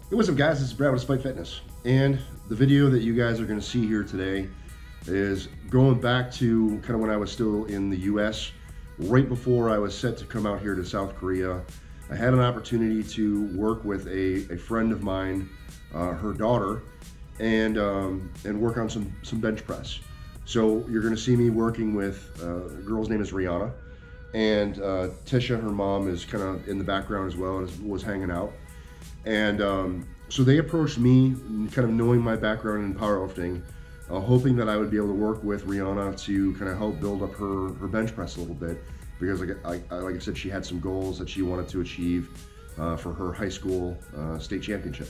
Hey, what's up guys, this is Brad with Spike Fitness, and the video that you guys are going to see here today is going back to kind of when I was still in the US, right before I was set to come out here to South Korea. I had an opportunity to work with a friend of mine, her daughter, and work on some bench press. So you're going to see me working with, a girl's name is Riana, and Tisha, her mom, is kind of in the background as well and was hanging out. And so they approached me, kind of knowing my background in powerlifting, hoping that I would be able to work with Riana to kind of help build up her bench press a little bit, because like I said, she had some goals that she wanted to achieve for her high school state championship.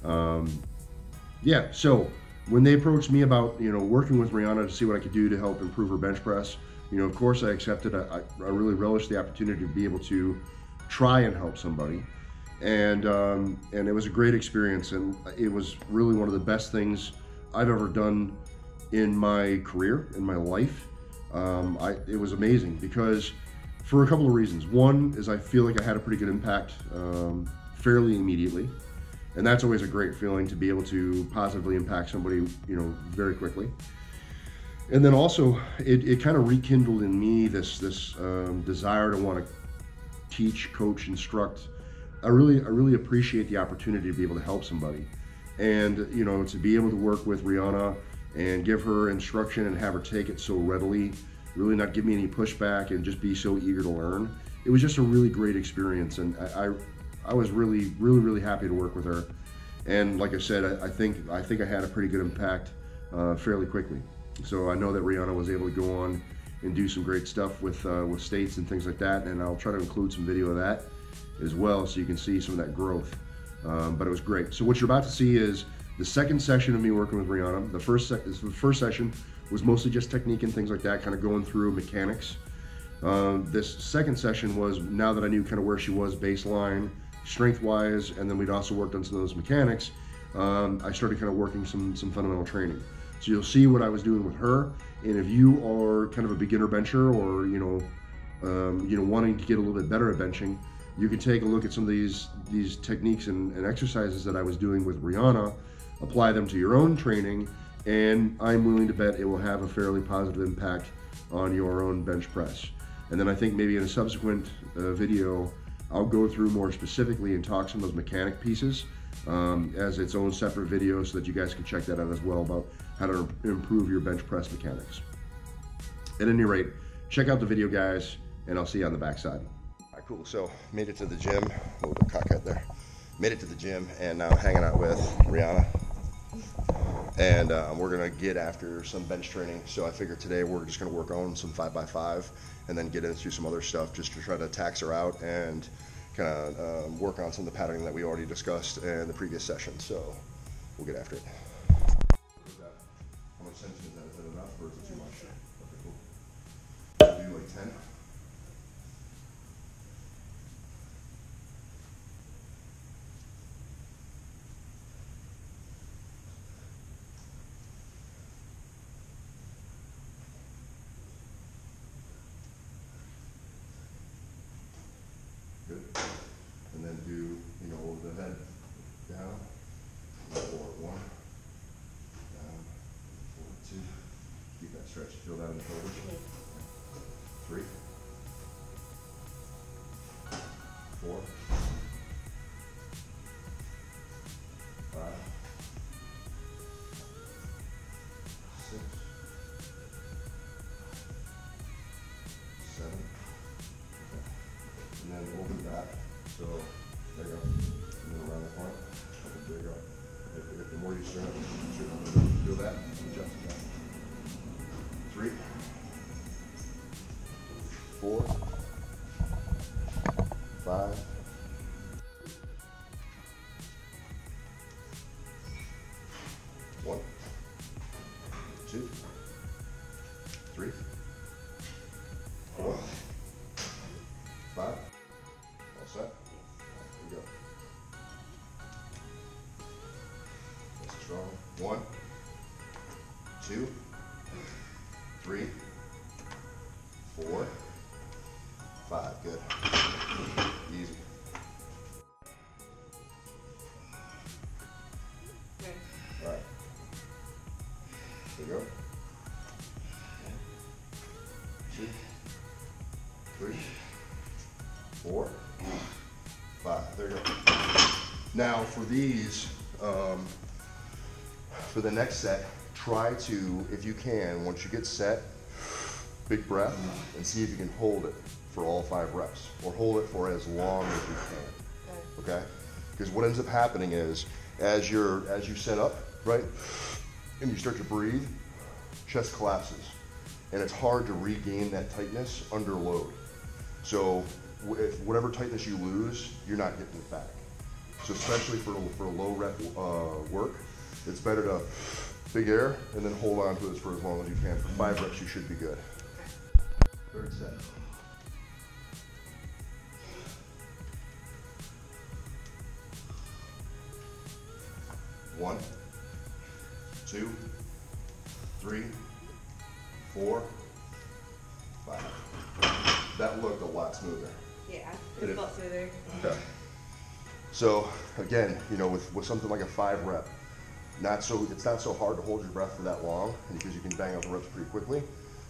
Yeah, so when they approached me about working with Riana to see what I could do to help improve her bench press, of course I accepted. I really relished the opportunity to be able to try and help somebody. And it was a great experience, and it was really one of the best things I've ever done in my career, in my life. It was amazing because for a couple of reasons. One is I feel like I had a pretty good impact fairly immediately, and that's always a great feeling to be able to positively impact somebody very quickly. And then also it kind of rekindled in me this desire to want to teach, coach, instruct. I really appreciate the opportunity to be able to help somebody, and to be able to work with Riana and give her instruction and have her take it so readily, really not give me any pushback, and just be so eager to learn. It was just a really great experience, and I was really happy to work with her. And like I said, I think I had a pretty good impact fairly quickly. So I know that Riana was able to go on and do some great stuff with states and things like that, and I'll try to include some video of that as well, so you can see some of that growth. But it was great. So what you're about to see is the second session of me working with Riana. The first session was mostly just technique and things like that, kind of going through mechanics. This second session was, now that I knew kind of where she was baseline, strength-wise, and then we'd also worked on some of those mechanics, I started kind of working some fundamental training. So you'll see what I was doing with her, and if you are kind of a beginner bencher, or wanting to get a little bit better at benching, you can take a look at some of these techniques and exercises that I was doing with Riana, apply them to your own training, and I'm willing to bet it will have a fairly positive impact on your own bench press. And then I think maybe in a subsequent video, I'll go through more specifically and talk some of those mechanic pieces as its own separate video, so that you guys can check that out as well, about how to improve your bench press mechanics. At any rate, check out the video, guys, and I'll see you on the backside. All right, cool. So made it to the gym. A little bit cockeyed there. Made it to the gym, and now hanging out with Riana. And we're gonna get after some bench training. So I figured today we're just gonna work on some 5x5, and then get into some other stuff just to try to tax her out and kind of work on some of the patterning that we already discussed in the previous session. So we'll get after it. How much tension is that? Is that enough, or is it too much? Okay, cool. Do like 10. Good. And then do, over the head, down, forward 1, down, forward 2. Keep that stretch, feel that in the shoulders. 3, 4, 5, 6, 7. And then over the back. So there you go. And then around the front. There you go. The more you stretch, feel that. Adjust that. 3, 4, 5. 1, 2, 3, 4, 5. All set. There you go. Nice and strong. 1, 2, 3, 4, 5. Good. Easy. you go. 2, 3, 4, 5. There you go. Now for these, for the next set, try to, if you can, once you get set, big breath, and see if you can hold it for all 5 reps, or hold it for as long as you can. Okay? Because what ends up happening is, as you set up, right, and you start to breathe, chest collapses, and it's hard to regain that tightness under load. So if whatever tightness you lose, you're not getting it back. So especially for low rep work, it's better to big air and then hold on to this for as long as you can. For 5 reps, you should be good. Third set. One, 2, 3, 4, 5. That looked a lot smoother. Yeah, it's a lot smoother. Okay. So again, you know, with something like a 5 rep, it's not so hard to hold your breath for that long, because you can bang out the reps pretty quickly.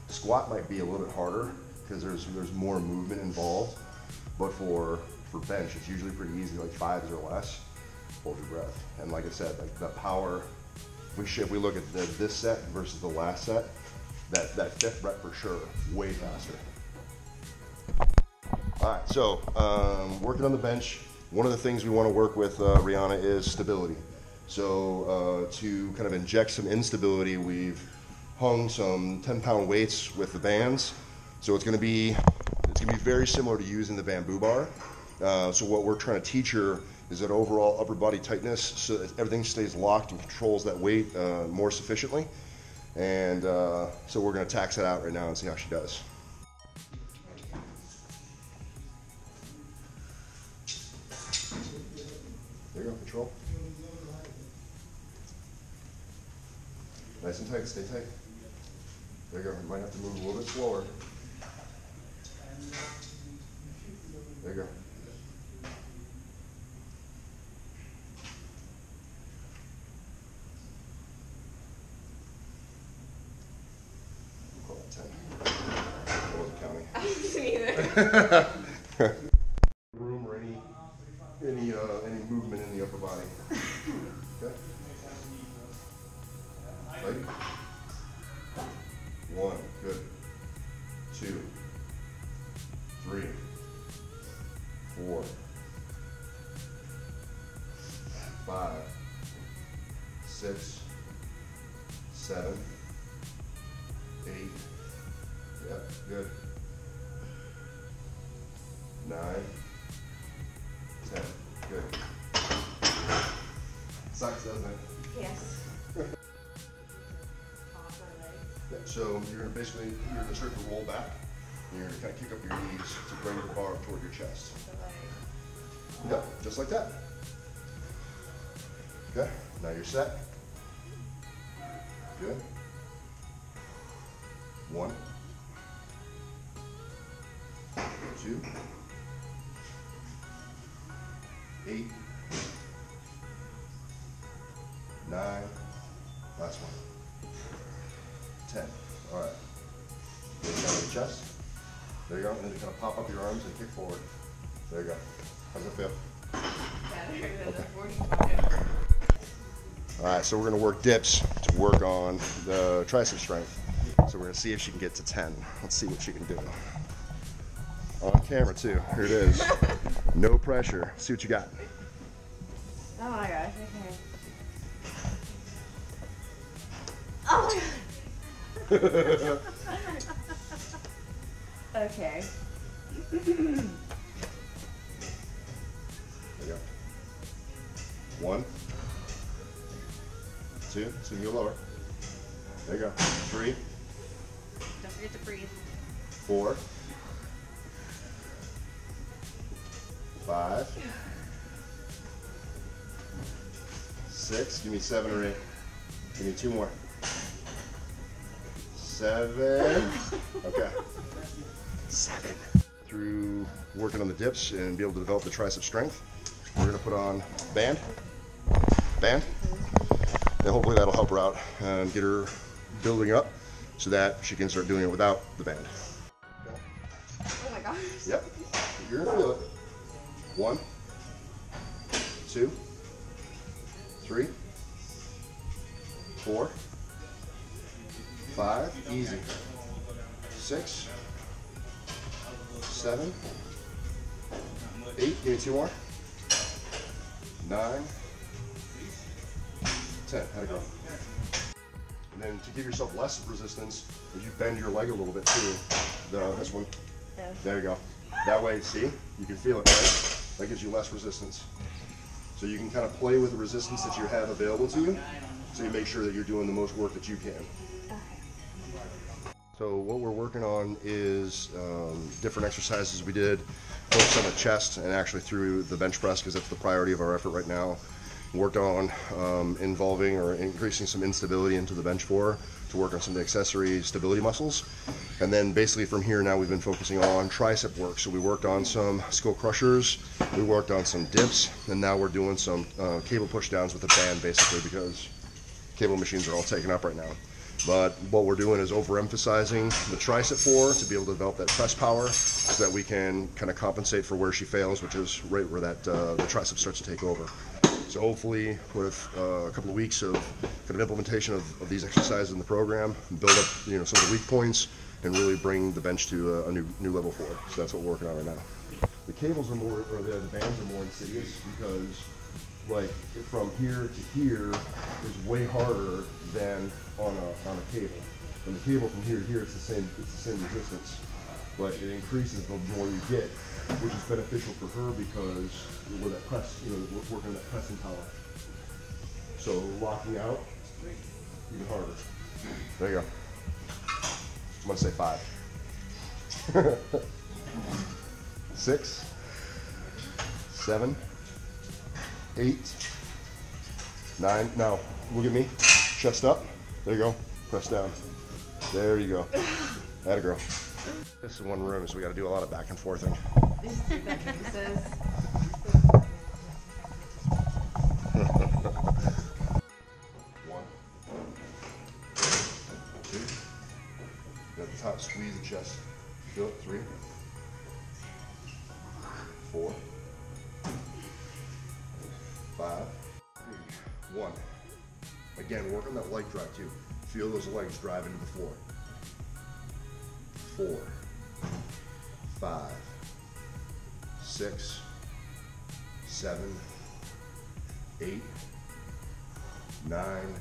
Squat might be a little bit harder because there's more movement involved, but for bench, it's usually pretty easy, like 5s or less. Hold your breath, and like I said, like the power. If we look at this set versus the last set, that 5th rep for sure, way faster. All right, so working on the bench, one of the things we want to work with Riana is stability. So to kind of inject some instability, we've hung some 10-pound weights with the bands. So it's going to be very similar to using the bamboo bar. So what we're trying to teach her is that overall upper body tightness, so that everything stays locked and controls that weight more sufficiently. And so we're going to tax that out right now and see how she does. There you go, control. Nice and tight, stay tight. There you go, you might have to move a little bit slower. There you go. We'll call that 10. I wasn't counting. I wasn't either. Room or any movement in the upper body. Okay. Ready? 1, good. 2, 3, 4, 5, 6, 7, 8. Yep, good. 9, 10. Good. Sucks, doesn't it? Yes. So you're gonna start to roll back, and you're gonna kind of kick up your knees to bring the bar up toward your chest. Yep, just like that. Okay, now you're set. Good. 1, 2, 8, 9, last one. 10. All right. Get down to the chest. There you go. And then you kind of pop up your arms and kick forward. There you go. How's it feel? Better than the 45. All right. So we're going to work dips to work on the tricep strength. So we're going to see if she can get to 10. Let's see what she can do. On camera too. Here it is. No pressure. See what you got. Oh my gosh. Okay. Oh my god. Okay. There you go. 1, 2, so you go lower. There you go. 3, Don't forget to breathe. 4, 5, 6. Give me 7 or 8. Give me 2 more. 7. Okay. 7. Through working on the dips and be able to develop the tricep strength, we're going to put on band, and hopefully that'll help her out and get her building up so that she can start doing it without the band. Oh my gosh. Yep, you're gonna feel it. 1, 2, 3, 4, 5, easy. 6, 7, 8, give me 2 more. 9, 10, how'd it go? And then to give yourself less resistance, if you bend your leg a little bit too, this one, Yeah. there you go. That way, see, you can feel it, right? That gives you less resistance. So you can kind of play with the resistance that you have available to you, so you make sure that you're doing the most work that you can. So what we're working on is different exercises we did, focused on the chest and actually through the bench press because that's the priority of our effort right now. Worked on involving or increasing some instability into the bench for to work on some of the accessory stability muscles. And then basically from here now we've been focusing on tricep work. So we worked on some skull crushers, we worked on some dips, and now we're doing some cable push downs with a band basically because cable machines are all taken up right now. But what we're doing is overemphasizing the tricep for to be able to develop that press power so that we can kind of compensate for where she fails, which is right where that the tricep starts to take over. So hopefully with a couple of weeks of kind of implementation of these exercises in the program, build up some of the weak points and really bring the bench to a new level for her. So that's what we're working on right now. The cables are more, or the bands are more insidious because like from here to here is way harder than on a cable. And the cable from here to here, it's the same resistance, but it increases the more you get, which is beneficial for her because we're that press, we're working on that pressing power. So locking out even harder. There you go. I'm gonna say 5. 6, 7, 8, 9. Now, look at me. Chest up. There you go. Press down. There you go. Atta girl. This is one room, so we got to do a lot of back and forthing. These are the pieces. 1, 2. At the top, squeeze the chest. Feel it. 3, 4, 5, 1. Again, work on that leg drive too. Feel those legs drive into the floor. 4, 5, 6, 7, 8, 9,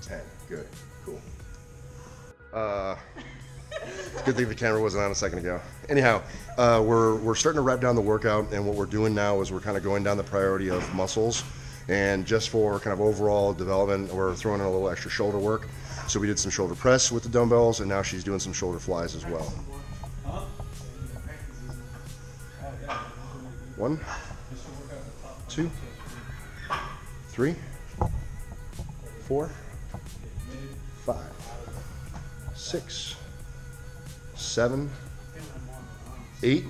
10. Good. Cool. Good thing the camera wasn't on a second ago. Anyhow, we're starting to wrap down the workout, and what we're doing now is we're kind of going down the priority of muscles. And just for kind of overall development, we're throwing in a little extra shoulder work. So we did some shoulder press with the dumbbells, and now she's doing some shoulder flies as well. 1, 2, 3, 4, 5, 6, 7, 8,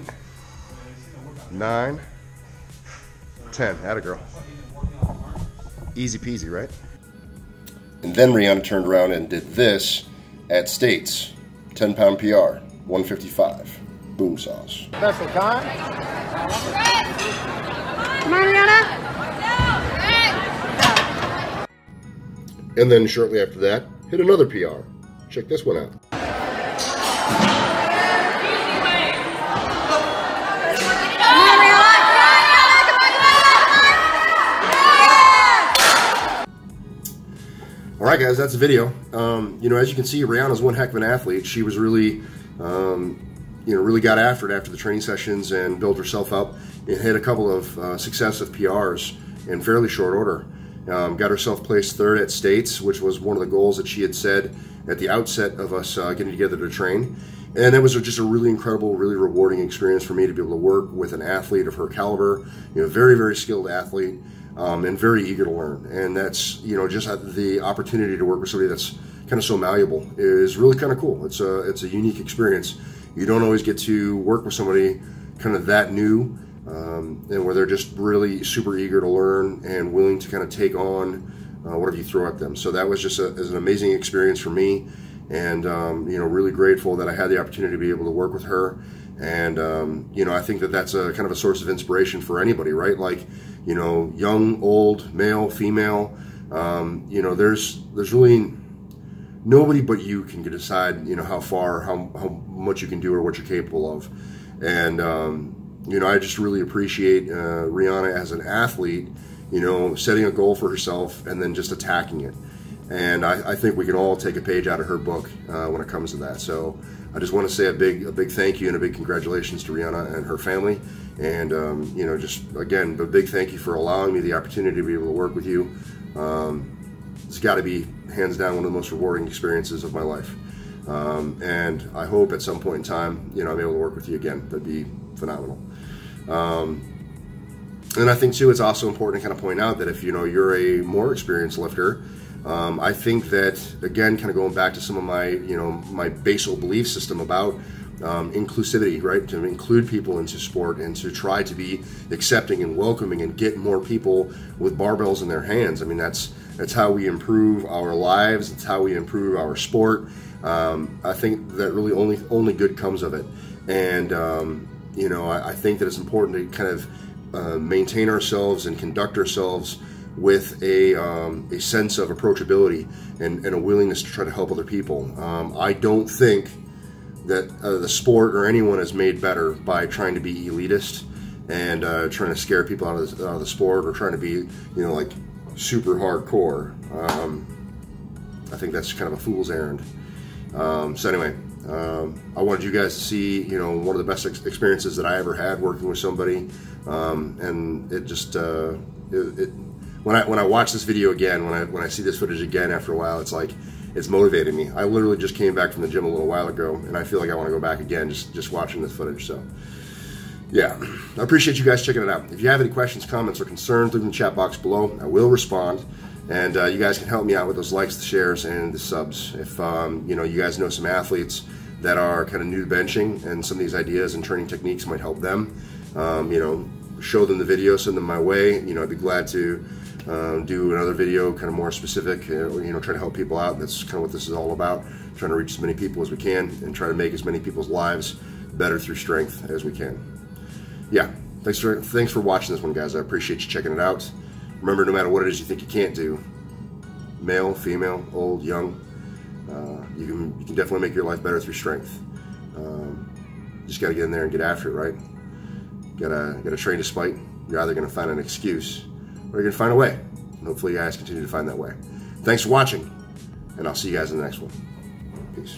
9, 10. Atta girl. Easy peasy, right? And then Rihanna turned around and did this at States. 10-pound PR, 155. Boom sauce. Special time. Come on, Rihanna. And then shortly after that, hit another PR. Check this one out. All right, guys, that's the video. As you can see, Rihanna's one heck of an athlete. She was really, really got after it after the training sessions and built herself up and hit a couple of successive PRs in fairly short order. Got herself placed 3rd at States, which was one of the goals that she had said at the outset of us getting together to train. And it was just a really incredible, really rewarding experience for me to be able to work with an athlete of her caliber, very, very skilled athlete. And very eager to learn, and that's just the opportunity to work with somebody that's kind of so malleable is really kind of cool. It's a unique experience. You don't always get to work with somebody kind of that new, and where they're just really super eager to learn and willing to kind of take on whatever you throw at them. So that was just is an amazing experience for me, and you know, really grateful that I had the opportunity to be able to work with her. And you know, I think that that's a kind of a source of inspiration for anybody, right? Like, you know, young, old, male, female. You know, there's really nobody but you can decide, you know, how much you can do or what you're capable of. And you know, I just really appreciate Riana as an athlete, you know, setting a goal for herself and then just attacking it. And I think we can all take a page out of her book when it comes to that. So I just want to say a big thank you and a big congratulations to Riana and her family. And you know, just again, a big thank you for allowing me the opportunity to be able to work with you. It's got to be hands down one of the most rewarding experiences of my life. And I hope at some point in time, you know, I'm able to work with you again. That'd be phenomenal. And I think too, it's also important to kind of point out that if, you know, you're a more experienced lifter, I think that, again, kind of going back to some of my, you know, my basal belief system about inclusivity, right? To include people into sport and to try to be accepting and welcoming and get more people with barbells in their hands. I mean, that's how we improve our lives. It's how we improve our sport. I think that really only good comes of it. And you know, I think that it's important to kind of maintain ourselves and conduct ourselves with a sense of approachability and a willingness to try to help other people. I don't think that the sport or anyone is made better by trying to be elitist and trying to scare people out of the sport, or trying to be, you know, like super hardcore. I think that's kind of a fool's errand. So anyway, I wanted you guys to see, you know, one of the best experiences that I ever had working with somebody, and it just when I watch this video again, when I see this footage again after a while, it's like it's motivating me. I literally just came back from the gym a little while ago, and I feel like I want to go back again just watching this footage. So yeah, I appreciate you guys checking it out. If you have any questions, comments, or concerns, leave them in the chat box below. I will respond. And you guys can help me out with those likes, the shares, and the subs. If you know, you guys know some athletes that are kind of new to benching, and some of these ideas and training techniques might help them, you know, show them the video, send them my way. You know, I'd be glad to do another video, kind of more specific. You know, try to help people out. That's kind of what this is all about. Trying to reach as many people as we can, and try to make as many people's lives better through strength as we can. Yeah, thanks for watching this one, guys. I appreciate you checking it out. Remember, no matter what it is you think you can't do, male, female, old, young, you can definitely make your life better through strength. Just got to get in there and get after it, right? Gotta train despite. You're either going to find an excuse or you're going to find a way. And hopefully you guys continue to find that way. Thanks for watching, and I'll see you guys in the next one. Peace.